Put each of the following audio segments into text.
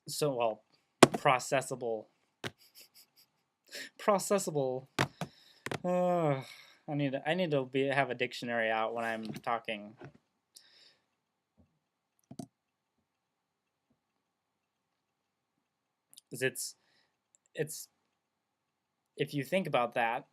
so well, processable. Processable. Uh, I need to have a dictionary out when I'm talking. 'Cause it's if you think about that,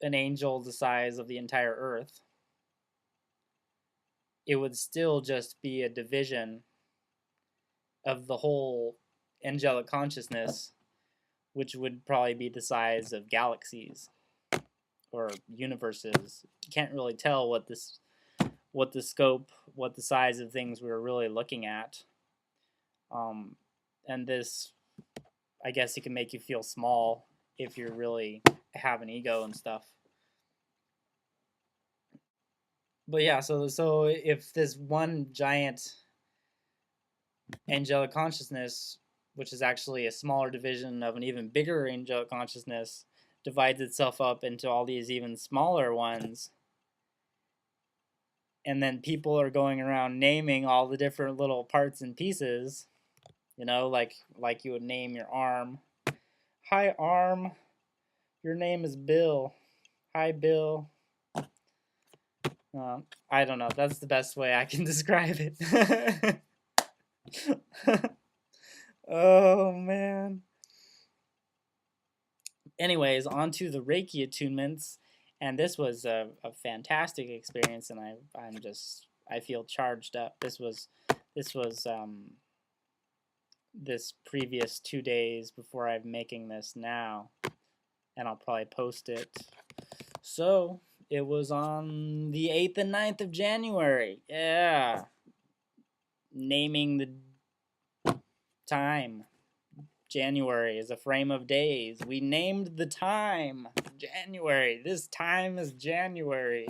an angel the size of the entire earth, it would still just be a division of the whole angelic consciousness, which would probably be the size of galaxies or universes. You can't really tell what the scope, what the size of things we were really looking at. And this, I guess, it can make you feel small if you really have an ego and stuff. But yeah, so if this one giant angelic consciousness, which is actually a smaller division of an even bigger angelic consciousness, divides itself up into all these even smaller ones, and then people are going around naming all the different little parts and pieces, like you would name your arm. Hi, arm. Your name is Bill. Hi, Bill. I don't know. That's the best way I can describe it. Oh, man. Anyways, on to the Reiki attunements. And this was a fantastic experience, and I feel charged up. This was this previous 2 days before I'm making this now, and I'll probably post it. So it was on the 8th and 9th of January. Yeah. Naming the time. January is a frame of days. We named the time January. This time is January.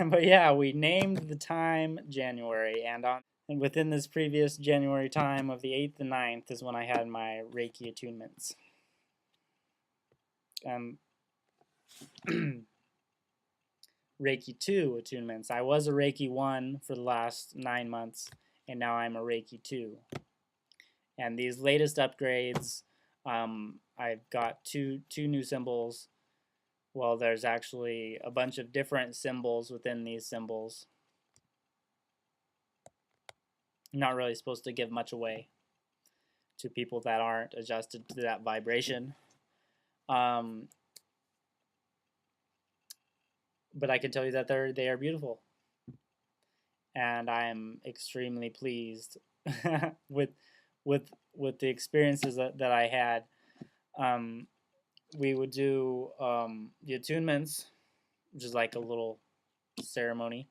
But yeah, we named the time January, and within this previous January time of the 8th and 9th is when I had my Reiki attunements. Reiki 2 attunements. I was a Reiki 1 for the last 9 months, and now I'm a Reiki 2. And these latest upgrades, I've got two new symbols. Well, there's actually a bunch of different symbols within these symbols. I'm not really supposed to give much away to people that aren't adjusted to that vibration. But I can tell you that they are beautiful, and I am extremely pleased with the experiences that I had. We would do the attunements, which is like a little ceremony.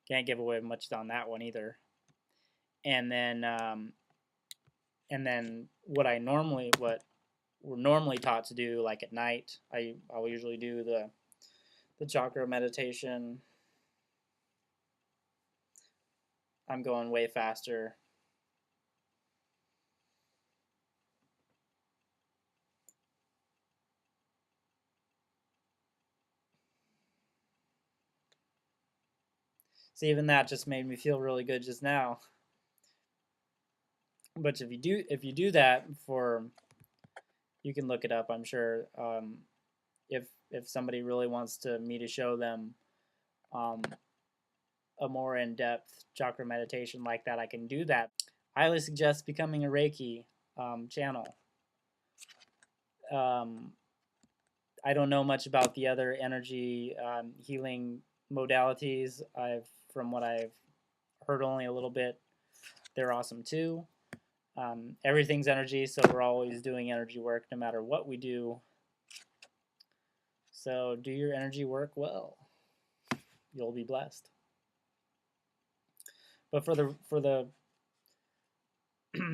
Can't give away much on that one either. And then what we're normally taught to do, like at night, I'll usually do the chakra meditation. I'm going way faster. So even that just made me feel really good just now. But if you do that you can look it up. I'm sure if somebody really wants me to show them a more in-depth chakra meditation like that, I can do that. I highly suggest becoming a Reiki channel. I don't know much about the other energy healing modalities. From what I've heard, only a little bit. They're awesome too. Everything's energy, so we're always doing energy work no matter what we do. So do your energy work well. You'll be blessed. But for the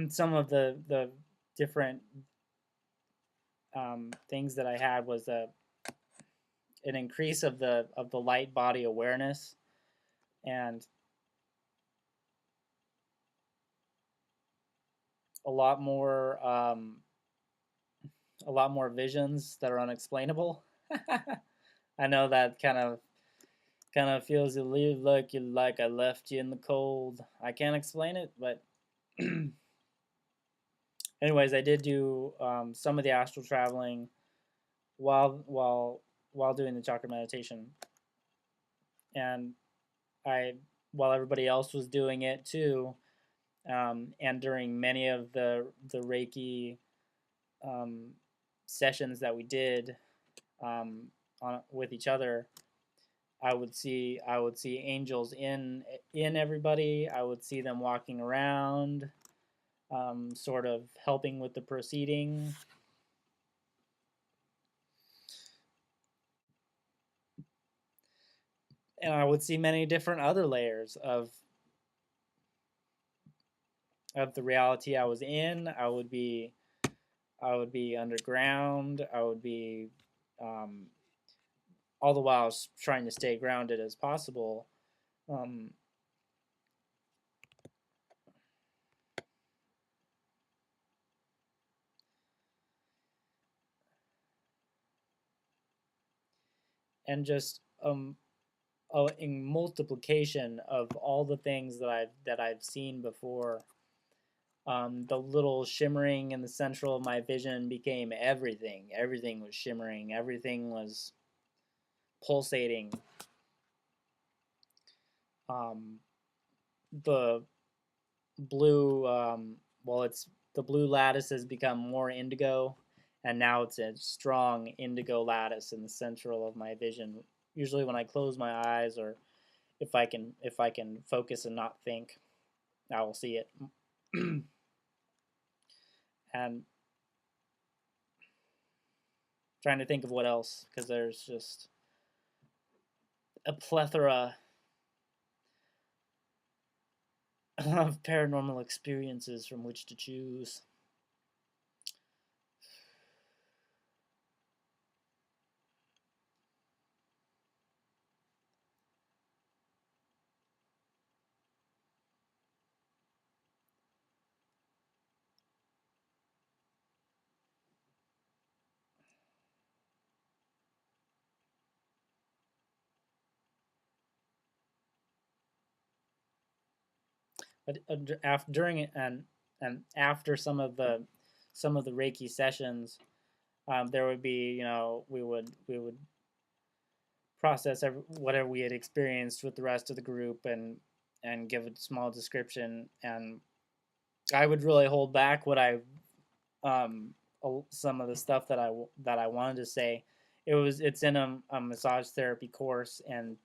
some of the different things that I had was an increase of the light body awareness, and a lot more visions that are unexplainable. I know that kind of Kind of feels like I left you in the cold. I can't explain it, but anyways, I did do some of the astral traveling while while while doing the chakra meditation, and I while everybody else was doing it too, and during many of the Reiki um, sessions that we did with each other, I would see angels in everybody. I would see them walking around, sort of helping with the proceeding. And I would see many different other layers of the reality I was in. I would be underground. I would be um, all the while trying to stay grounded as possible. Um, and just a multiplication of all the things that I've seen before. The little shimmering in the central of my vision became everything. Everything was shimmering. Everything was pulsating. Um, the blue, it's the blue lattice has become more indigo, and now it's a strong indigo lattice in the central of my vision. Usually, when I close my eyes, or if I can focus and not think, I will see it. And trying to think of what else, because there's just a plethora of paranormal experiences from which to choose. But after during and after some of the Reiki sessions, there would be, we would process whatever we had experienced with the rest of the group, and give a small description. And I would really hold back what um some of the stuff that I wanted to say. It's in a massage therapy course, and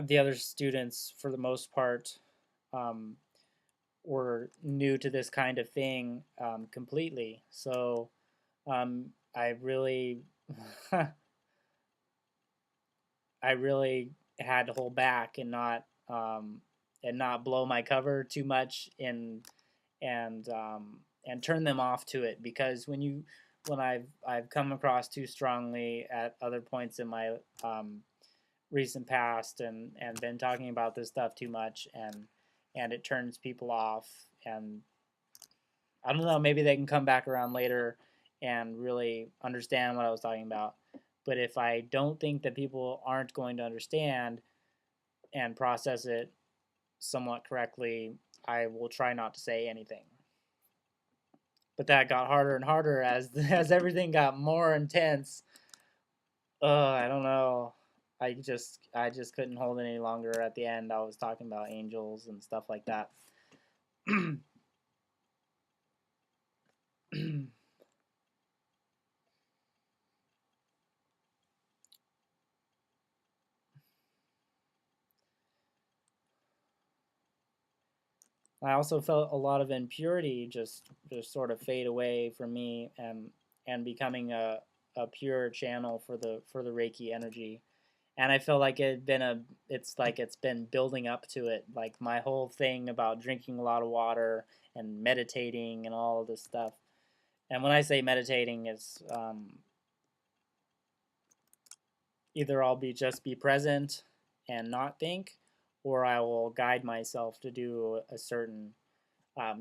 the other students, for the most part, um, were new to this kind of thing completely. So I really, I really had to hold back and not blow my cover too much, and turn them off to it, because when I've come across too strongly at other points in my recent past, and been talking about this stuff too much, and it turns people off. And I don't know, maybe they can come back around later and really understand what I was talking about. But if I don't think that people aren't going to understand and process it somewhat correctly, I will try not to say anything. But that got harder and harder as everything got more intense. I don't know. I just couldn't hold it any longer. At the end, I was talking about angels and stuff like that. I also felt a lot of impurity just sort of fade away from me, and becoming a pure channel for the Reiki energy. And I felt like it's been building up to it. Like my whole thing about drinking a lot of water and meditating and all of this stuff. And when I say meditating, it's either I'll be present and not think, or I will guide myself to do a certain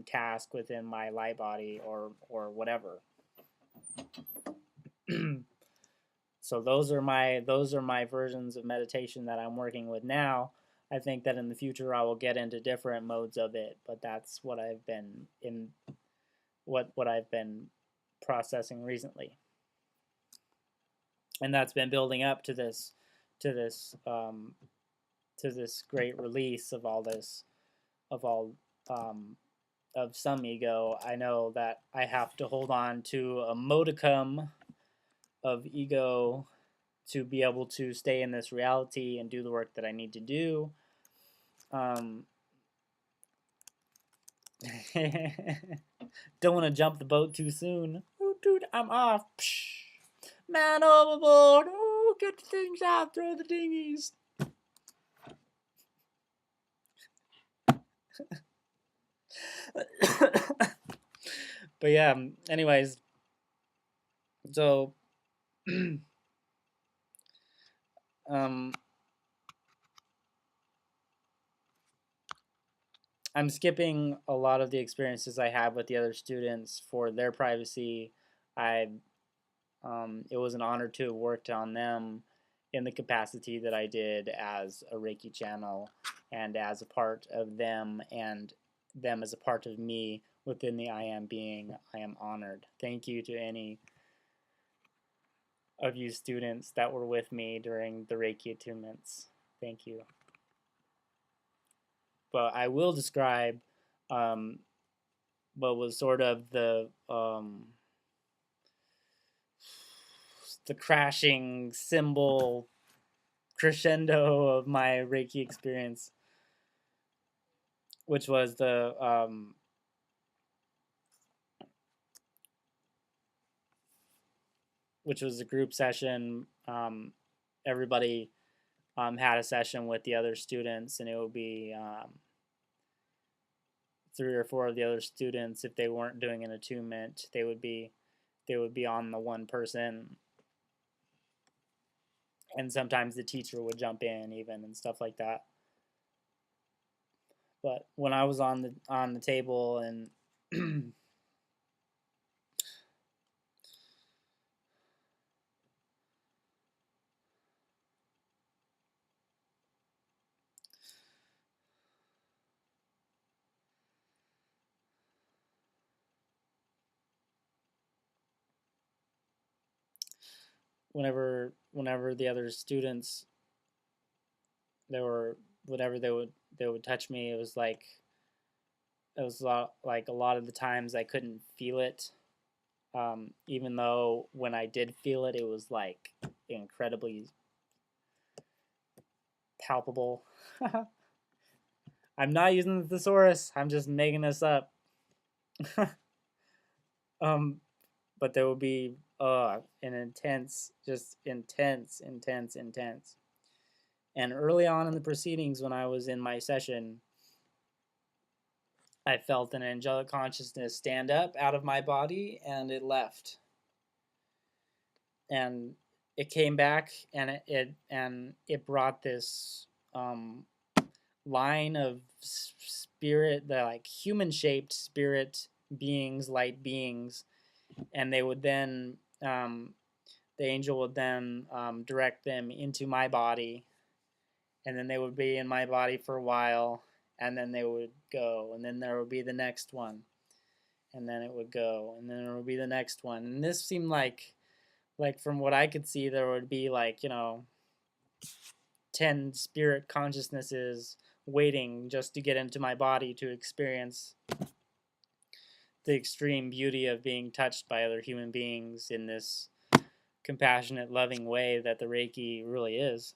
task within my light body, or whatever. So those are my versions of meditation that I'm working with now. I think that in the future I will get into different modes of it, but that's what I've been processing recently, and that's been building up to this to this um, to this great release of all this of all of some ego. I know that I have to hold on to a modicum of ego to be able to stay in this reality and do the work that I need to do. Don't want to jump the boat too soon. Oh, dude, I'm off. Psh. Man overboard. Oh, get the things out. Throw the dinghies. But yeah, anyways. So, I'm skipping a lot of the experiences I had with the other students for their privacy. It was an honor to have worked on them in the capacity that I did as a Reiki channel and as a part of them and them as a part of me within the I Am being. I am honored. Thank you to any of you students that were with me during the Reiki attunements. Thank you. But I will describe what was sort of the crashing cymbal crescendo of my Reiki experience, which was a group session. Everybody had a session with the other students, and it would be 3 or 4 of the other students. If they weren't doing an attunement, they would be on the one person, and sometimes the teacher would jump in even and stuff like that. But when I was on the table and whenever the other students whenever they would touch me, it was a lot of the times I couldn't feel it, even though when I did feel it, it was like incredibly palpable. I'm not using the thesaurus. I'm just making this up. But there will be an intense. And early on in the proceedings, when I was in my session, I felt an angelic consciousness stand up out of my body, and it left. And it came back, and it brought this line of spirit, the like human shaped spirit beings, light beings, and they would then the angel would then direct them into my body, and then they would be in my body for a while, and then they would go, and then there would be the next one, and then it would go, and then there would be the next one. And this seemed like from what I could see, there would be 10 spirit consciousnesses waiting just to get into my body to experience the extreme beauty of being touched by other human beings in this compassionate, loving way that the Reiki really is.